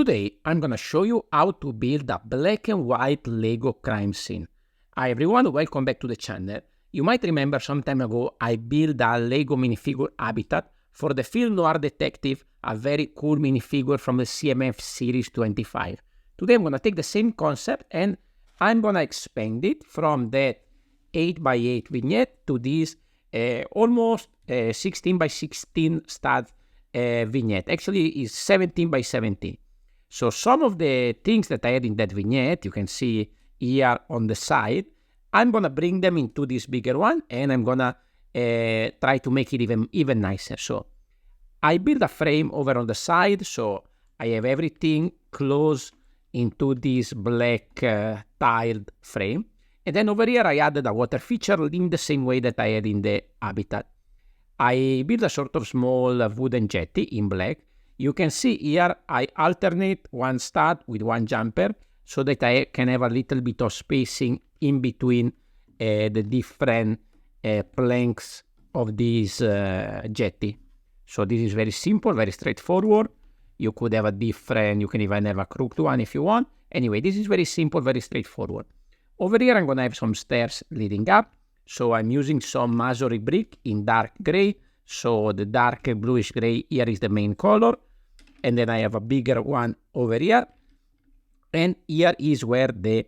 Today, I'm gonna show you how to build a black and white Lego crime scene. Hi everyone, welcome back to the channel. You might remember some time ago I built a Lego minifigure habitat for the film Noir Detective, a very cool minifigure from the CMF series 25. Today I'm gonna take the same concept and I'm gonna expand it from that 8x8 vignette to this almost 16x16 stud vignette. Actually, it's 17x17. So some of the things that I had in that vignette, you can see here on the side, I'm gonna bring them into this bigger one, and I'm gonna try to make it even nicer. So I built a frame over on the side, so I have everything close into this black tiled frame. And then over here, I added a water feature in the same way that I had in the habitat. I built a sort of small wooden jetty in black. You can see here I alternate one stud with one jumper so that I can have a little bit of spacing in between the different planks of this jetty. So this is very simple, very straightforward. You could have a different, you can even have a crooked one if you want. Anyway, this is very simple, very straightforward. Over here, I'm gonna have some stairs leading up. So I'm using some masonry brick in dark gray. So the dark bluish gray here is the main color. And then I have a bigger one over here. And here is where the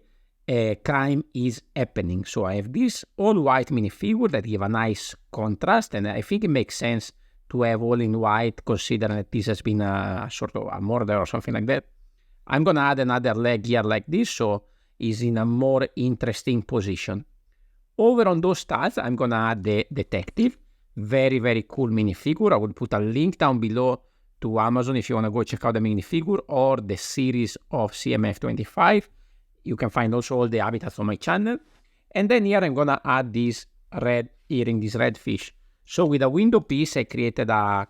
crime is happening. So I have this all white minifigure that give a nice contrast. And I think it makes sense to have all in white, considering that this has been a sort of a murder or something like that. I'm gonna add another leg here like this, so it's in a more interesting position. Over on those studs, I'm gonna add the detective. Very, very cool minifigure. I will put a link down below to Amazon if you want to go check out the minifigure or the series of CMF25. You can find also all the habitats on my channel. And then here I'm gonna add this red earring, this red fish. So with a window piece, I created a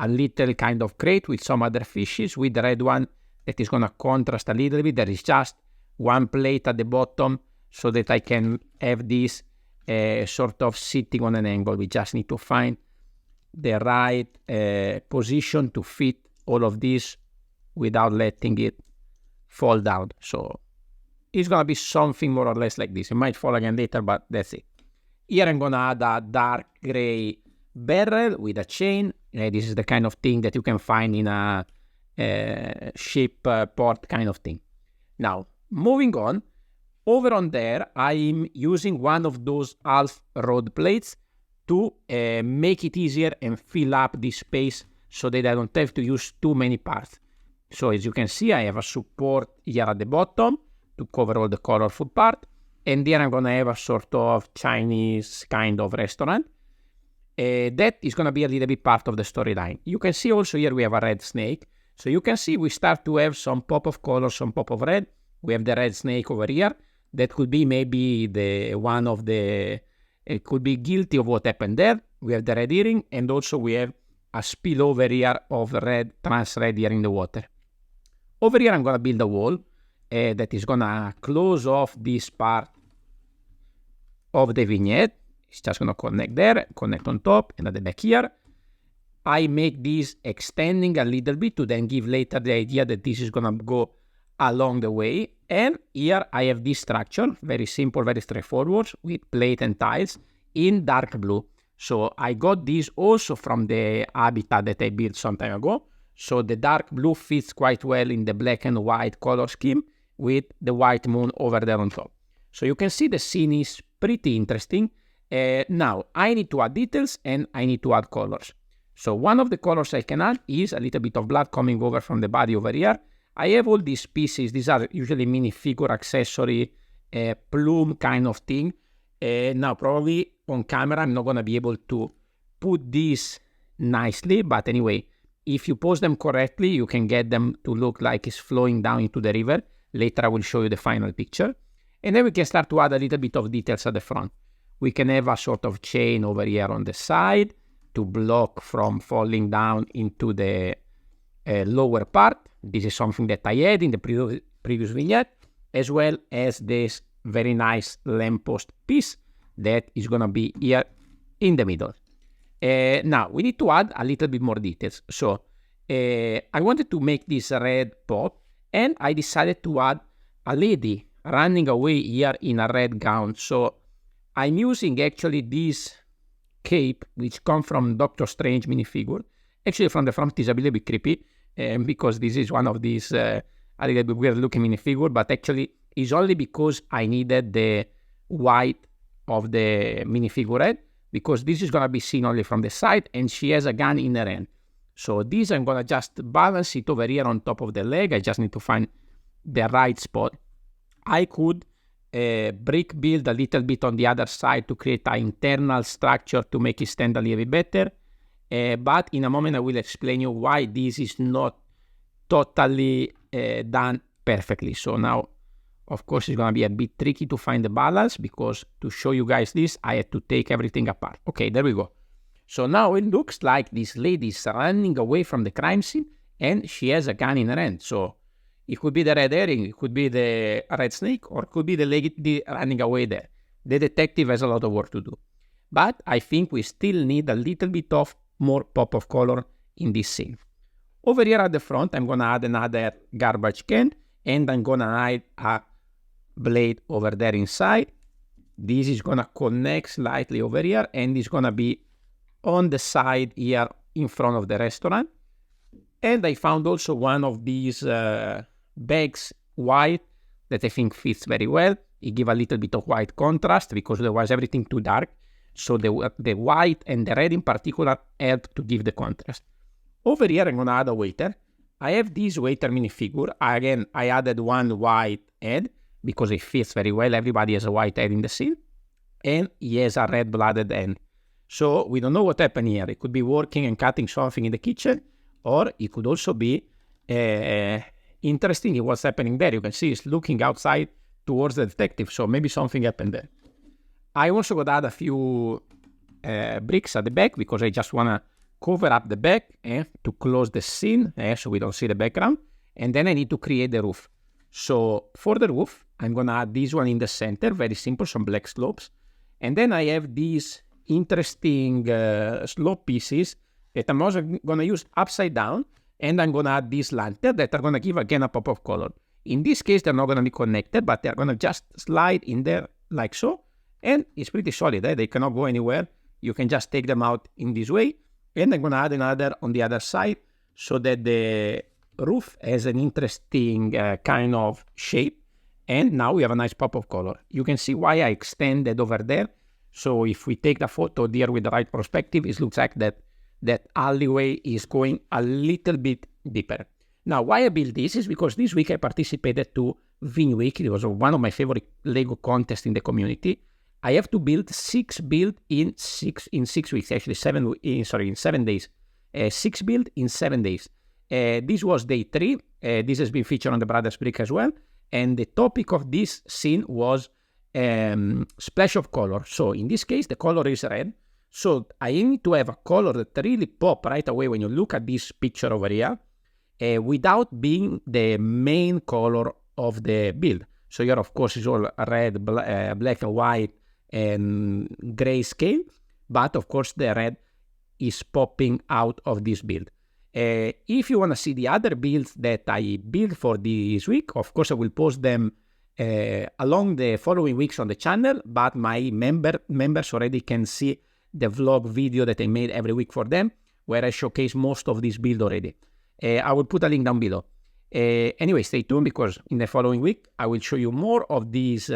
little kind of crate with some other fishes with the red one that is gonna contrast a little bit. There is just one plate at the bottom so that I can have this sort of sitting on an angle. We just need to find the right position to fit all of this without letting it fall down. So it's gonna be something more or less like this. It might fall again later, but that's it. Here I'm gonna add a dark gray barrel with a chain. This is the kind of thing that you can find in a ship port kind of thing. Now, moving on, over on there, I'm using one of those half road plates to make it easier and fill up this space so that I don't have to use too many parts. So as you can see, I have a support here at the bottom to cover all the colorful part. And there I'm gonna have a sort of Chinese kind of restaurant. That is gonna be a little bit part of the storyline. You can see also here we have a red snake. So you can see we start to have some pop of color, some pop of red. We have the red snake over here. That could be maybe the one of the, it could be guilty of what happened there. We have the red earring, and also we have a spillover here of red, trans red here in the water. Over here I'm gonna build a wall that is gonna close off this part of the vignette. It's just gonna connect there, connect on top and at the back here. I make this extending a little bit to then give later the idea that this is gonna go along the way. And here I have this structure, very simple, very straightforward, with plate and tiles in dark blue. So I got this also from the habitat that I built some time ago. So the dark blue fits quite well in the black and white color scheme with the white moon over there on top. So you can see the scene is pretty interesting. Now I need to add details and I need to add colors. So one of the colors I can add is a little bit of blood coming over from the body over here. I have all these pieces. These are usually minifigure accessory, plume kind of thing. Now, probably on camera, I'm not going to be able to put these nicely. But anyway, if you pose them correctly, you can get them to look like it's flowing down into the river. Later, I will show you the final picture. And then we can start to add a little bit of details at the front. We can have a sort of chain over here on the side to block from falling down into the lower part. This is something that I had in the previous vignette, as well as this very nice lamppost piece that is gonna be here in the middle. Now we need to add a little bit more details. So I wanted to make this red pop, and I decided to add a lady running away here in a red gown. So I'm using actually this cape, which comes from Doctor Strange minifigure. Actually, from the front is a little bit creepy, because this is one of these a little bit weird looking minifigure, but actually it's only because I needed the white of the minifigure red, because this is going to be seen only from the side, and she has a gun in her hand. So this I'm going to just balance it over here on top of the leg. I just need to find the right spot. I could brick build a little bit on the other side to create an internal structure to make it stand a little bit better. But in a moment I will explain you why this is not totally done perfectly. So now, of course, it's going to be a bit tricky to find the balance, because to show you guys this, I had to take everything apart. Okay, there we go. So now it looks like this lady is running away from the crime scene, and she has a gun in her hand. So it could be the red herring, it could be the red snake, or it could be the lady running away there. The detective has a lot of work to do. But I think we still need a little bit of more pop of color in this scene. Over here at the front, I'm going to add another garbage can, and I'm going to add a blade over there inside. This is going to connect slightly over here, and it's going to be on the side here in front of the restaurant. And I found also one of these bags white that I think fits very well. It gives a little bit of white contrast, because otherwise everything too dark. So the white and the red in particular help to give the contrast. Over here I'm going to add a waiter. I have this waiter minifigure. Again, I added one white head because it fits very well. Everybody has a white head in the scene. And he has a red-blooded hand. So we don't know what happened here. It could be working and cutting something in the kitchen, or it could also be interesting in what's happening there. You can see he's looking outside towards the detective, so maybe something happened there. I also got to add a few bricks at the back, because I just want to cover up the back to close the scene so we don't see the background. And then I need to create the roof. So for the roof, I'm going to add this one in the center, very simple, some black slopes. And then I have these interesting slope pieces that I'm also going to use upside down, and I'm going to add these lanterns that are going to give again a pop of color. In this case, they're not going to be connected, but they're going to just slide in there like so, and it's pretty solid. They cannot go anywhere. You can just take them out in this way, and I'm going to add another on the other side so that the roof has an interesting kind of shape, and now we have a nice pop of color. You can see why I extended over there. So if we take the photo there with the right perspective, it looks like that alleyway is going a little bit deeper. Now, why I built this is because this week I participated to Vin Week. It was one of my favorite Lego contests in the community. I have to build 6 builds in 6 weeks, actually in 7 days. 6 builds in 7 days. This was day 3. This has been featured on the Brothers Brick as well. And the topic of this scene was splash of color. So in this case, the color is red. So I need to have a color that really pop right away when you look at this picture over here, without being the main color of the build. So here, of course, is all red, black and white and gray scale. But of course, the red is popping out of this build. If you want to see the other builds that I built for this week, of course, I will post them along the following weeks on the channel, but my members already can see the vlog video that I made every week for them, where I showcase most of this build already. I will put a link down below. Anyway, stay tuned, because in the following week, I will show you more of these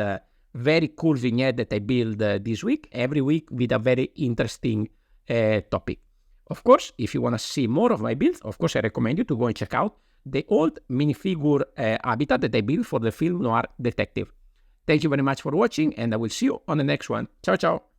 very cool vignettes that I build this week, every week with a very interesting topic. Of course, if you want to see more of my builds, of course, I recommend you to go and check out the old minifigure habitat that I built for the film Noir Detective. Thank you very much for watching, and I will see you on the next one. Ciao, ciao.